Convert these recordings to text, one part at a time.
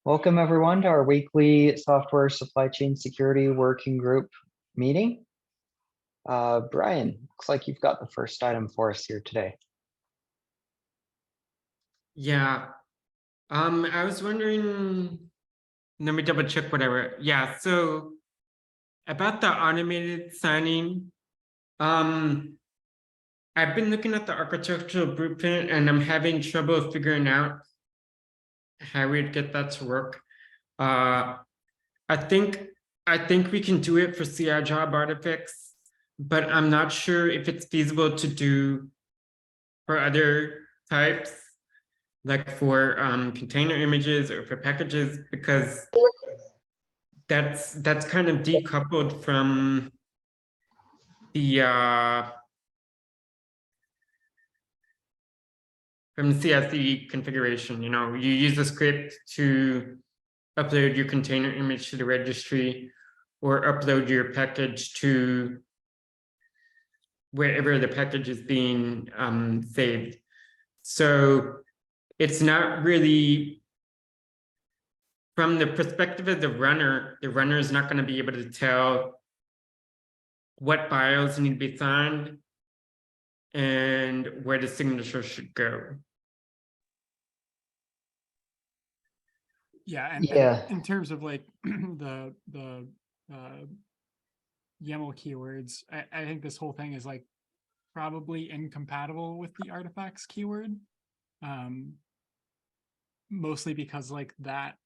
Welcome everyone to our weekly software supply chain security working group meeting. Brian, looks like you've got the first item for us here today. Yeah. I was wondering, let me double check whatever. Yeah, so about the automated signing, I've been looking at the architectural blueprint and I'm having trouble figuring out how we'd get that to work. I think we can do it for CI job artifacts, but I'm not sure if it's feasible to do for other types, like for container images or for packages, because that's kind of decoupled from the CSE configuration. You know, you use the script to upload your container image to the registry or upload your package to wherever the package is being saved. So it's not really, from the perspective of the runner is not going to be able to tell what files need to be signed and where the signature should go. Yeah, and in terms of like the YAML keywords, I think this whole thing is like probably incompatible with the artifacts keyword, mostly because like that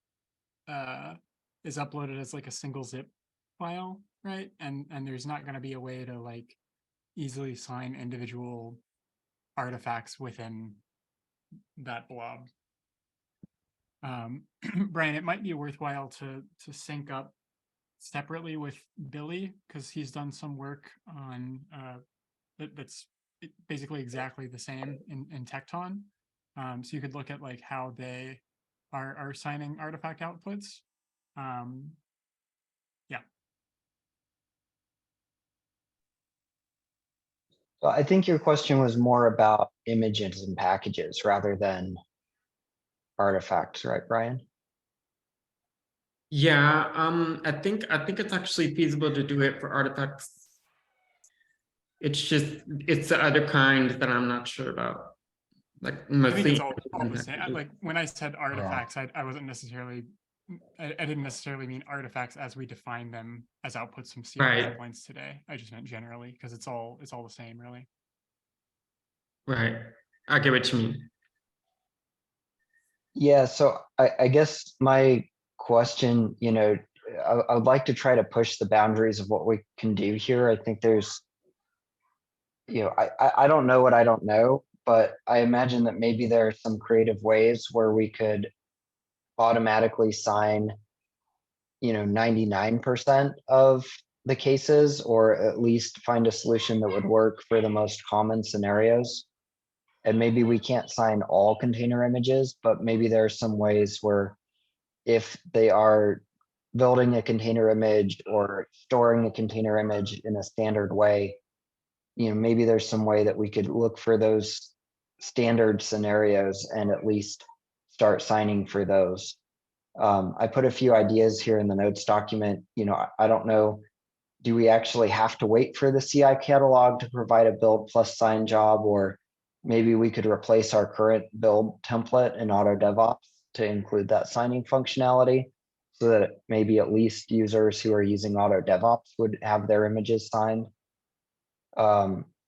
is uploaded as like a single zip file, right? And there's not going to be a way to like easily sign individual artifacts within that blob. Brian, it might be worthwhile to sync up separately with Billy, because he's done some work on that's basically exactly the same in Tecton. So you could look at like how they are signing artifact outputs. Yeah. So I think your question was more about images and packages rather than artifacts, right, Brian? Yeah, I think it's actually feasible to do it for artifacts. It's the other kind that I'm not sure about. Like mostly, I think it's all the same. Like when I said artifacts, I wasn't necessarily, I didn't necessarily mean artifacts as we define them as outputs from CI endpoints today. I just meant generally, because it's all the same, really. Right. I get what you mean. Yeah, so I guess my question, I would like to try to push the boundaries of what we can do here. I think there's, I don't know what I don't know, but I imagine that maybe there are some creative ways where we could automatically sign 99% of the cases, or at least find a solution that would work for the most common scenarios. And maybe we can't sign all container images, but maybe there are some ways where if they are building a container image or storing a container image in a standard way, maybe there's some way that we could look for those standard scenarios and at least start signing for those. I put a few ideas here in the notes document. I don't know, do we actually have to wait for the CI catalog to provide a build plus sign job, or maybe we could replace our current build template in Auto DevOps to include that signing functionality, so that maybe at least users who are using Auto DevOps would have their images signed.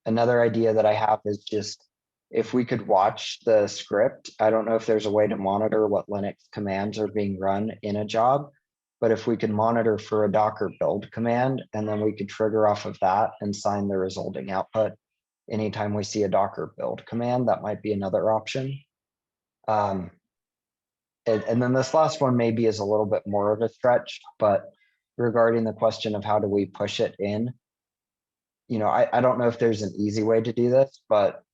Another idea that I have is just if we could watch the script. I don't know if there's a way to monitor what Linux commands are being run in a job, but if we could monitor for a Docker build command, and then we could trigger off of that and sign the resulting output anytime we see a Docker build command, that might be another option. And then this last one maybe is a little bit more of a stretch, but regarding the question of how do we push it in, I don't know if there's an easy way to do this, but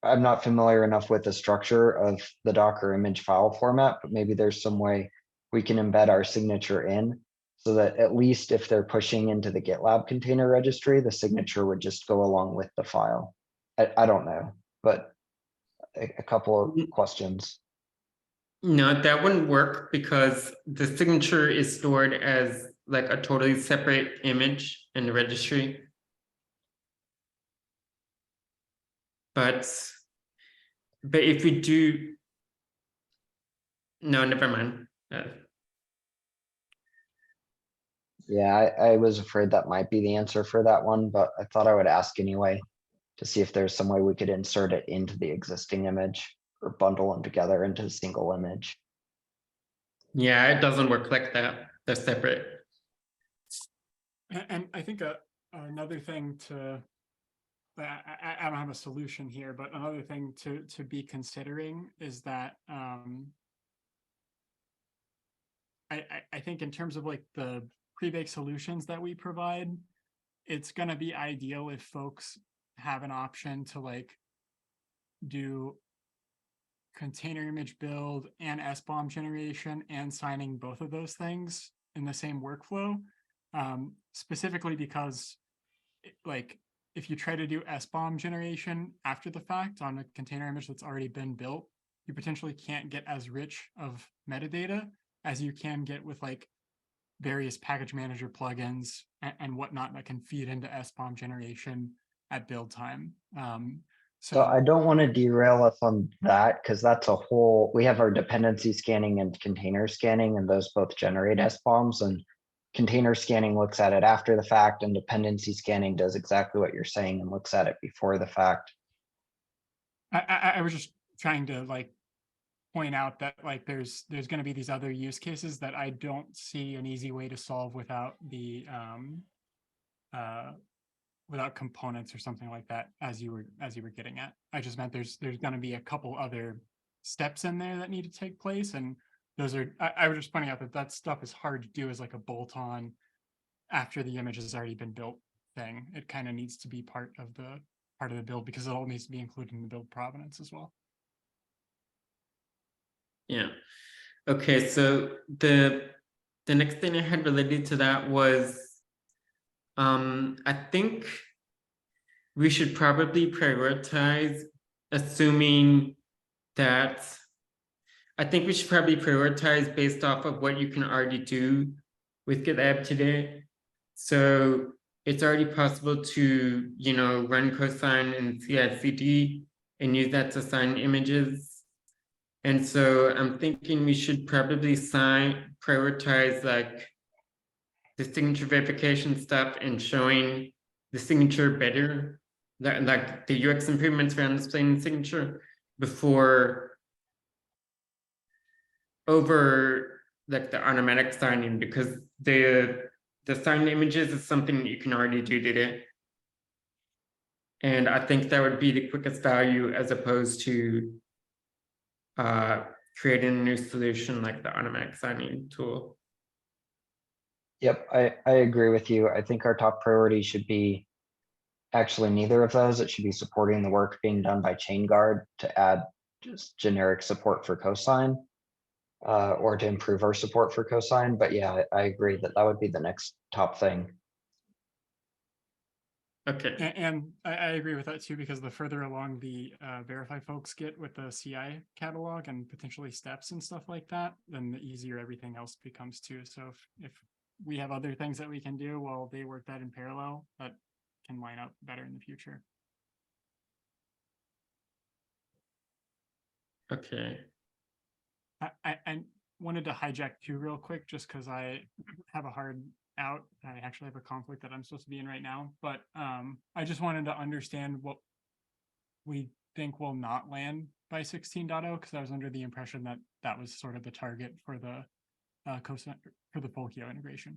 I'm not familiar enough with the structure of the Docker image file format, but maybe there's some way we can embed our signature in, so that at least if they're pushing into the GitLab container registry, the signature would just go along with the file. I don't know, but a couple of questions. No, that wouldn't work because the signature is stored as like a totally separate image in the registry. But if we do, no, never mind. Yeah, I was afraid that might be the answer for that one, but I thought I would ask anyway to see if there's some way we could insert it into the existing image or bundle them together into a single image. Yeah, it doesn't work like that. They're separate. And I think another thing to, I don't have a solution here, but another thing to be considering is that I think in terms of like the pre-baked solutions that we provide, it's going to be ideal if folks have an option to like do container image build and SBOM generation and signing both of those things in the same workflow. Specifically because like if you try to do SBOM generation after the fact on a container image that's already been built, you potentially can't get as rich of metadata as you can get with like various package manager plugins and whatnot that can feed into SBOM generation at build time. So I don't want to derail us on that because that's a whole, we have our dependency scanning and container scanning, and those both generate SBOMs, and container scanning looks at it after the fact, and dependency scanning does exactly what you're saying and looks at it before the fact. I was just trying to like point out that like there's going to be these other use cases that I don't see an easy way to solve without the without components or something like that, as you were getting at. I just meant there's going to be a couple other steps in there that need to take place, and those are I was just pointing out that stuff is hard to do as like a bolt-on after the image has already been built thing. It kind of needs to be part of the build because it all needs to be included in the build provenance as well. Yeah. Okay, so the next thing I had related to that was I think we should probably prioritize assuming that I think we should probably prioritize based off of what you can already do with GitLab today. So it's already possible to, you know, run cosine and CI/CD and use that to sign images. And so I'm thinking we should probably prioritize like the signature verification stuff and showing the signature better, like the UX improvements around displaying the signature before over like the automatic signing, because the signed images is something you can already do today. And I think that would be the quickest value as opposed to creating a new solution like the automatic signing tool. Yep, I agree with you. I think our top priority should be actually neither of those. It should be supporting the work being done by ChainGuard to add just generic support for cosine or to improve our support for cosine. But yeah, I agree that that would be the next top thing. Okay. And I agree with that too, because the further along the verify folks get with the CI catalog and potentially steps and stuff like that, then the easier everything else becomes too. So if we have other things that we can do while they work that in parallel, that can line up better in the future. Okay. I wanted to hijack two real quick just because I have a hard out. I actually have a conflict that I'm supposed to be in right now, but I just wanted to understand what we think will not land by 16.0 because I was under the impression that that was sort of the target for the for the Folkio integration.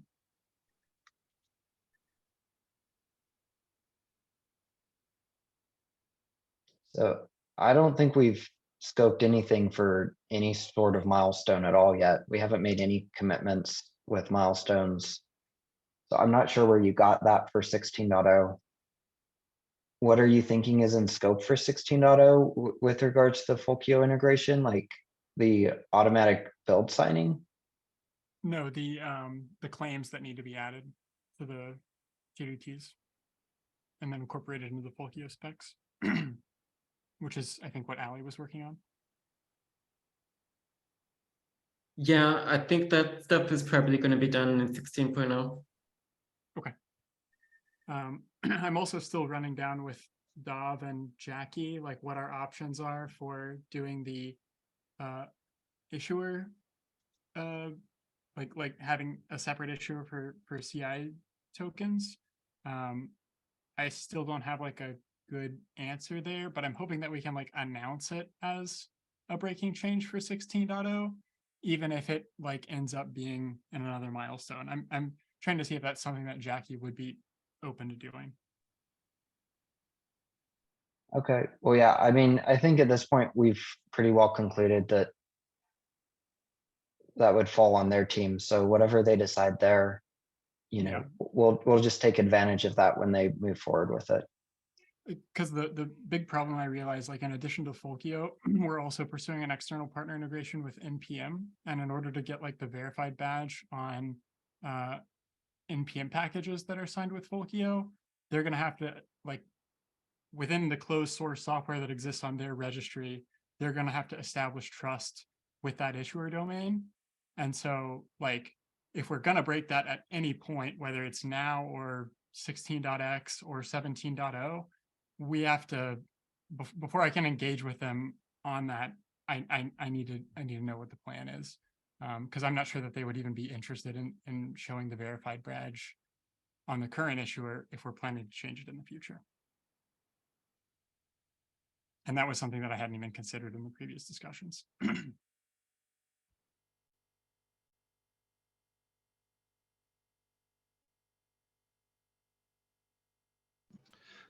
So I don't think we've scoped anything for any sort of milestone at all yet. We haven't made any commitments with milestones. So I'm not sure where you got that for 16.0. What are you thinking is in scope for 16.0 with regards to the Folkio integration, like the automatic build signing? No, the claims that need to be added to the JDTs and then incorporated into the Folkio specs, which is I think what Ali was working on. Yeah, I think that stuff is probably going to be done in 16.0. I'm also still running down with Dov and Jackie, like what our options are for doing the issuer, like having a separate issuer for CI tokens. I still don't have like a good answer there, but I'm hoping that we can like announce it as a breaking change for 16.0, even if it like ends up being in another milestone. I'm trying to see if that's something that Jackie would be open to doing. Okay, well, yeah, I mean, I think at this point, we've pretty well concluded that that would fall on their team. So whatever they decide there, you know, Yeah. we'll just take advantage of that when they move forward with it. Because the big problem I realized, like in addition to Folkio, we're also pursuing an external partner integration with NPM. And in order to get like the verified badge on NPM packages that are signed with Folkio, they're going to have to, like, within the closed source software that exists on their registry, they're going to have to establish trust with that issuer domain. And so, like, if we're going to break that at any point, whether it's now or 16.x or 17.0, we have to, before I can engage with them on that, I need to know what the plan is, because I'm not sure that they would even be interested in showing the verified badge on the current issuer if we're planning to change it in the future. And that was something that I hadn't even considered in the previous discussions.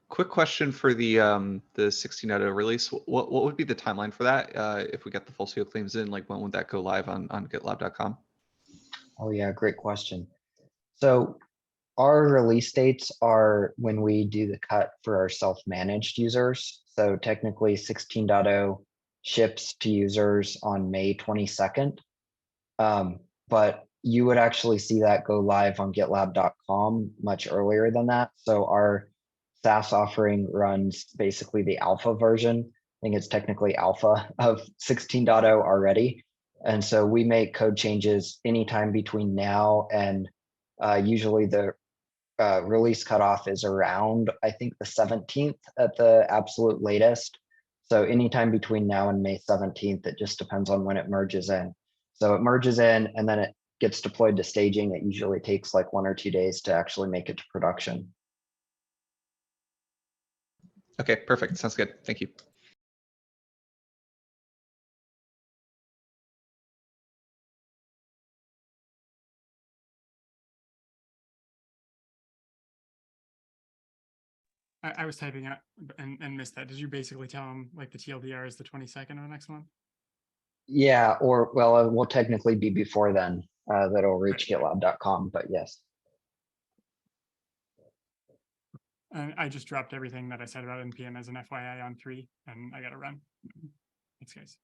Quick question for the 16.0 release. What would be the timeline for that? If we get the full seal claims in, like when would that go live on GitLab.com? Oh yeah, great question. So our release dates are when we do the cut for our self-managed users. So technically 16.0 ships to users on May 22nd. But you would actually see that go live on GitLab.com much earlier than that. So our SaaS offering runs basically the alpha version. I think it's technically alpha of 16.0 already. And so we make code changes anytime between now and usually the release cutoff is around, I think, the 17th at the absolute latest. So anytime between now and May 17th, it just depends on when it merges in. So it merges in and then it gets deployed to staging. It usually takes like 1 or 2 days to actually make it to production. Okay, perfect. Sounds good. Thank you. I was typing out and missed that. Did you basically tell them like the TLDR is the 22nd of next month? Yeah, or well, it will technically be before then that it'll reach Right. GitLab.com, but yes. And I just dropped everything that I said about NPM as an FYI on 3, and I got to run. Thanks, guys.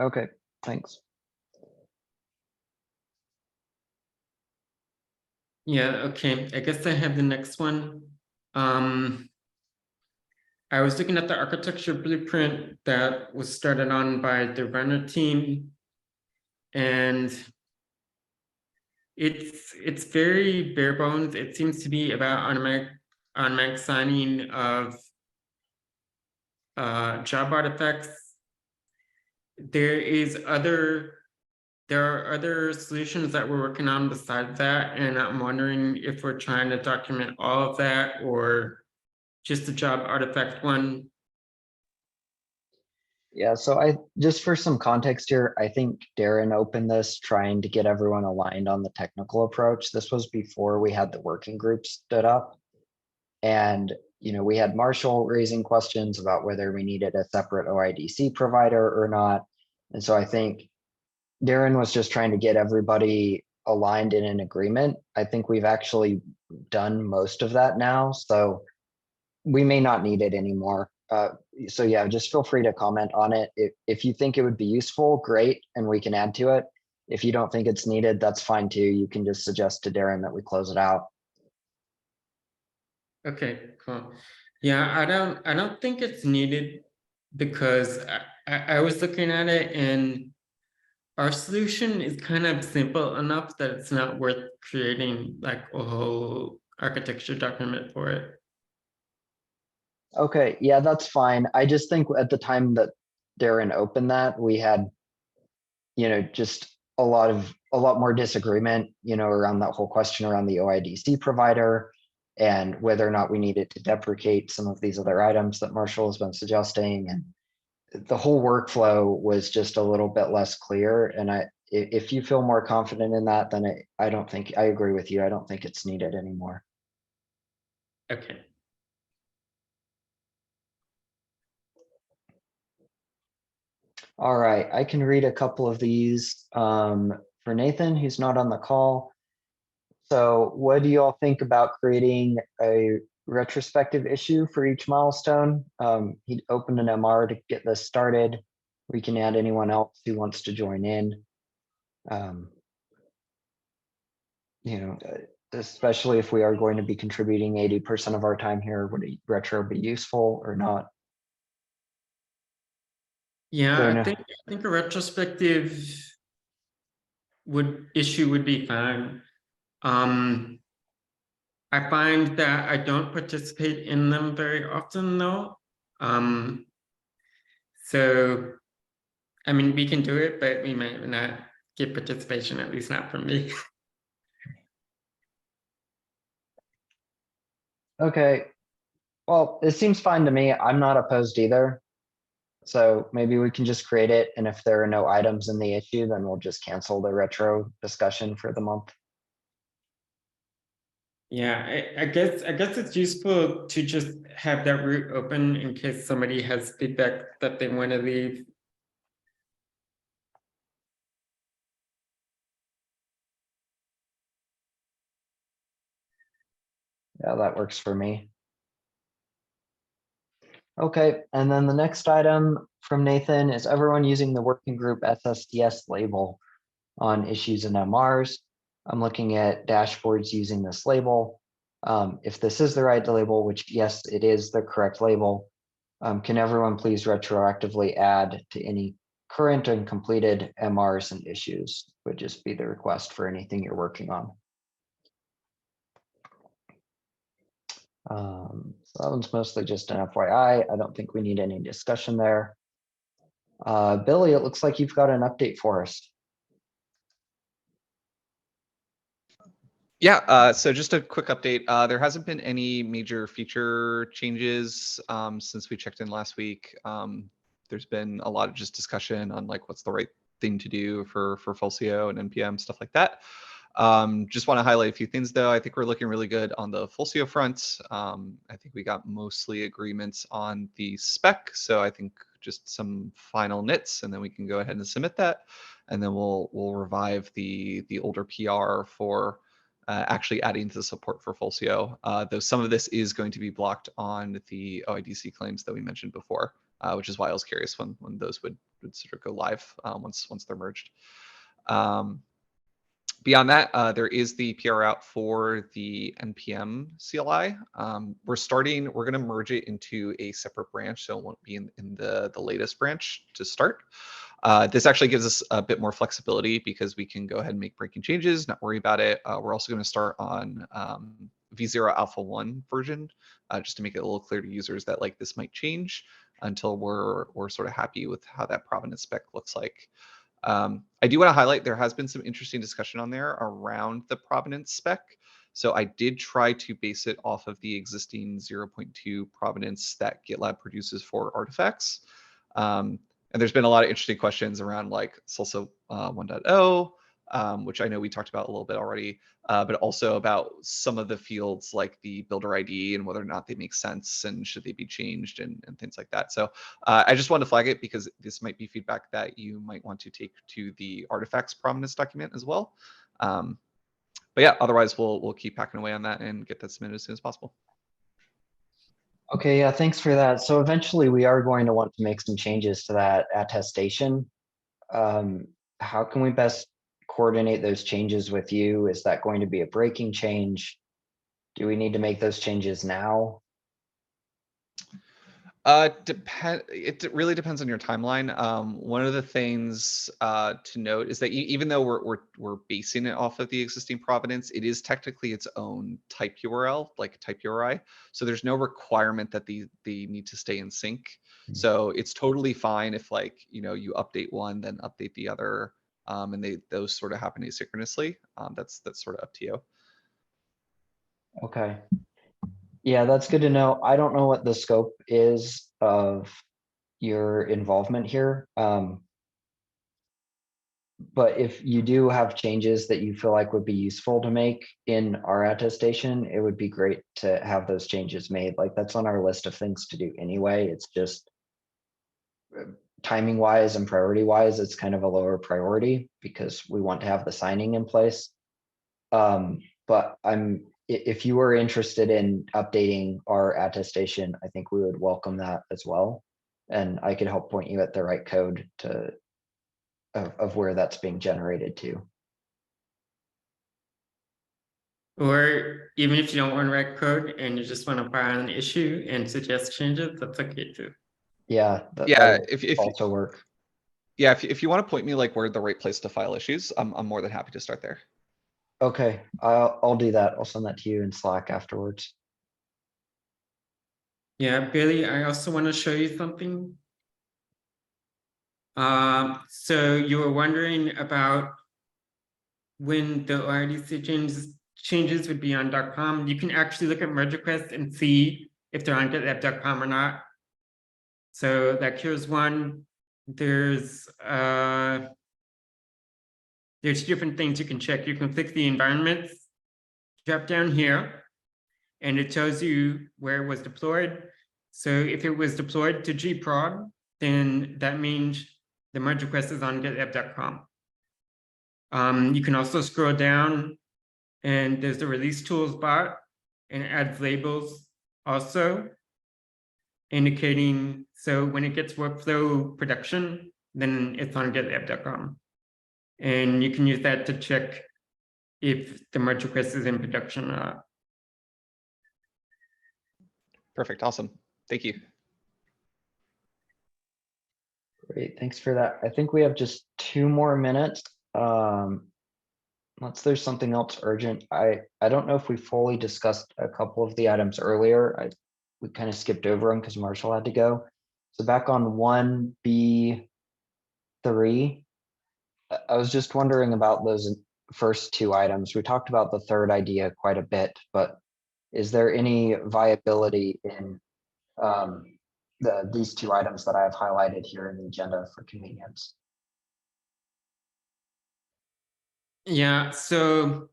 Okay, thanks. Yeah, okay. I guess I have the next one. I was looking at the architecture blueprint that was started on by the runner team, and it's very bare bones. It seems to be about automatic signing of job artifacts. There are other solutions that we're working on besides that, and I'm wondering if we're trying to document all of that or just the job artifact one. Yeah, so I just for some context here, I think Darren opened this trying to get everyone aligned on the technical approach. This was before we had the working group stood up. And, you know, we had Marshall raising questions about whether we needed a separate OIDC provider or not. And so I think Darren was just trying to get everybody aligned in an agreement. I think we've actually done most of that now, so we may not need it anymore. So yeah, just feel free to comment on it. If you think it would be useful, great, and we can add to it. If you don't think it's needed, that's fine too. You can just suggest to Darren that we close it out. Okay, cool. Yeah, I don't think it's needed because I was looking at it and Our solution is kind of simple enough that it's not worth creating like a whole architecture document for it. Okay, yeah, that's fine. I just think at the time that Darren opened that, we had, just a lot more disagreement, around that whole question around the OIDC provider and whether or not we needed to deprecate some of these other items that Marshall has been suggesting. And the whole workflow was just a little bit less clear. And if you feel more confident in that, then I don't think, I agree with you. I don't think it's needed anymore. Okay. All right, I can read a couple of these for Nathan, who's not on the call. So what do you all think about creating a retrospective issue for each milestone? He opened an MR to get this started. We can add anyone else who wants to join in. Especially if we are going to be contributing 80% of our time here, would a retro be useful or not? Yeah, Fair I enough. think a retrospective issue would be fine. I find that I don't participate in them very often though. So I mean we can do it, but we might not get participation, at least not from me. Okay. Well, it seems fine to me. I'm not opposed either. So maybe we can just create it. And if there are no items in the issue, then we'll just cancel the retro discussion for the month. Yeah, I guess it's useful to just have that route open in case somebody has feedback that they want to leave. Yeah, that works for me. Okay, and then the next item from Nathan is everyone using the working group SSCS label on issues and MRs. I'm looking at dashboards using this label. If this is the right label, which yes, it is the correct label, can everyone please retroactively add to any current and completed MRs and issues? Would just be the request for anything you're working on. So that one's mostly just an FYI. I don't think we need any discussion there. Billy, it looks like you've got an update for us. Yeah, so just a quick update. There hasn't been any major feature changes since we checked in last week. There's been a lot of just discussion on like what's the right thing to do for Fulcio and NPM, stuff like that. Just want to highlight a few things though. I think we're looking really good on the Fulcio front. I think we got mostly agreements on the spec. So I think just some final nits and then we can go ahead and submit that. And then we'll revive the older PR for actually adding to the support for Fulcio, though some of this is going to be blocked on the OIDC claims that we mentioned before, which is why I was curious when those would sort of go live once they're merged. Beyond that, there is the PR out for the NPM CLI. We're going to merge it into a separate branch, so it won't be in the latest branch to start. This actually gives us a bit more flexibility because we can go ahead and make breaking changes, not worry about it. We're also going to start on V0 Alpha 1 version, just to make it a little clear to users that like this might change until we're sort of happy with how that provenance spec looks like. I do want to highlight there has been some interesting discussion on there around the provenance spec. So I did try to base it off of the existing 0.2 provenance that GitLab produces for artifacts. And there's been a lot of interesting questions around like SLSA 1.0, which I know we talked about a little bit already, but also about some of the fields like the builder ID and whether or not they make sense and should they be changed and things like that. So I just wanted to flag it because this might be feedback that you might want to take to the artifacts provenance document as well. But yeah, otherwise we'll keep packing away on that and get that submitted as soon as possible. Okay, yeah, thanks for that. So eventually we are going to want to make some changes to that attestation. How can we best coordinate those changes with you? Is that going to be a breaking change? Do we need to make those changes now? It really depends on your timeline. One of the things to note is that even though we're basing it off of the existing provenance, it is technically its own type URL, like type URI. So there's no requirement that they need to stay in sync. So it's totally fine if, like, you know, you update one, then update the other, and those sort of happen asynchronously. That's sort of up to you. Okay. Yeah, that's good to know. I don't know what the scope is of your involvement here. But if you do have changes that you feel like would be useful to make in our attestation, it would be great to have those changes made. Like, that's on our list of things to do anyway. It's just timing wise and priority wise, it's kind of a lower priority because we want to have the signing in place. But if you were interested in updating our attestation, I think we would welcome that as well. And I could help point you at the right code of where that's being generated to. Or even if you don't want to write code and you just want to file an issue and suggest changes, that's okay too. Yeah, that Yeah, would if also work. yeah, if you want to point me like where the right place to file issues, I'm more than happy to start there. Okay, I'll do that. I'll send that to you in Slack afterwards. Yeah, Billy, I also want to show you something. So you were wondering about when the RDC changes would be on .com. You can actually look at merge requests and see if they're on GitLab.com or not. So like here's one. There's different things you can check. You can click the environments, drop down here, and it tells you where it was deployed. So if it was deployed to gprod, then that means the merge request is on GitLab.com. You can also scroll down and there's the release tools bot and it adds labels also indicating, so when it gets workflow production, then it's on GitLab.com. And you can use that to check if the merge request is in production or not. Perfect. Awesome. Thank you. Great, thanks for that. I think we have just 2 more minutes. Unless there's something else urgent. I don't know if we fully discussed a couple of the items earlier. We kind of skipped over them because Marshall had to go. So back on 1B3, I was just wondering about those first 2 items. We talked about the third idea quite a bit, but is there any viability in these 2 items that I have highlighted here in the agenda for convenience? Yeah, so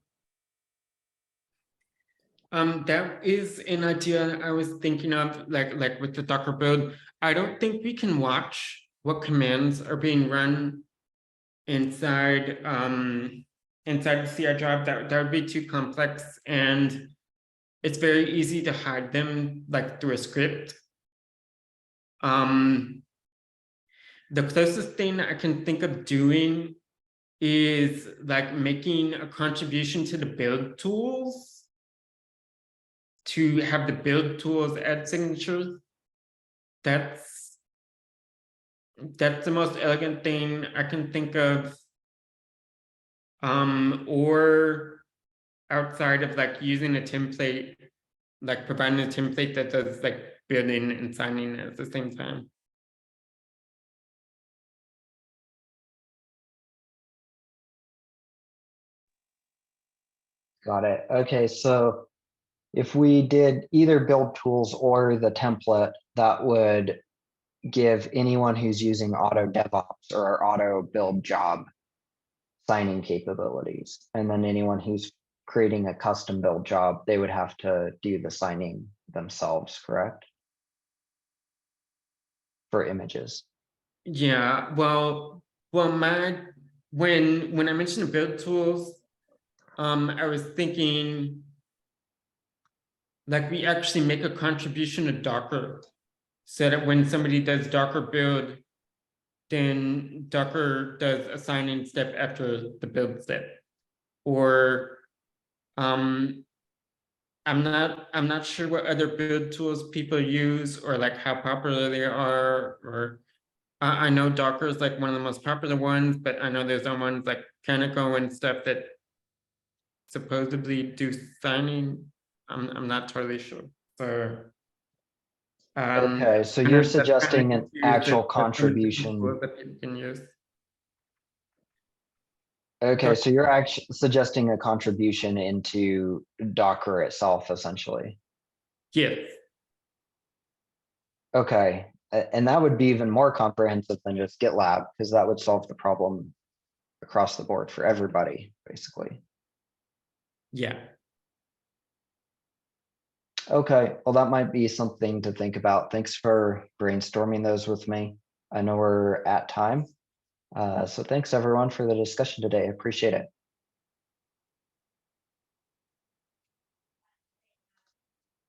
that is an idea I was thinking of, like with the Docker build. I don't think we can watch what commands are being run inside inside the CI job. That would be too complex, and it's very easy to hide them like through a script. The closest thing I can think of doing is like making a contribution to the build tools to have the build tools add signatures. That's the most elegant thing I can think of. Or outside of like using a template, like providing a template that does like building and signing at the same time. Got it. Okay, so if we did either build tools or the template, that would give anyone who's using auto DevOps or auto build job signing capabilities. And then anyone who's creating a custom build job, they would have to do the signing themselves, correct? For images. Yeah, well, when I mentioned build tools, I was thinking like we actually make a contribution to Docker so that when somebody does Docker build, then Docker does a signing step after the build step. Or I'm not sure what other build tools people use or like how popular they are, or I know Docker is like one of the most popular ones, but I know there's some ones like Canonical and stuff that supposedly do signing. I'm not totally sure. So Okay, so kind you're of- that's kinda suggesting an confused actual at the different contribution. tools that people can use. Okay, so you're actually suggesting a contribution into Docker itself, essentially. Yes. Okay, and that would be even more comprehensive than just GitLab, because that would solve the problem across the board for everybody, basically. Yeah. Okay, well, that might be something to think about. Thanks for brainstorming those with me. I know we're at time. So thanks everyone for the discussion today. I appreciate it.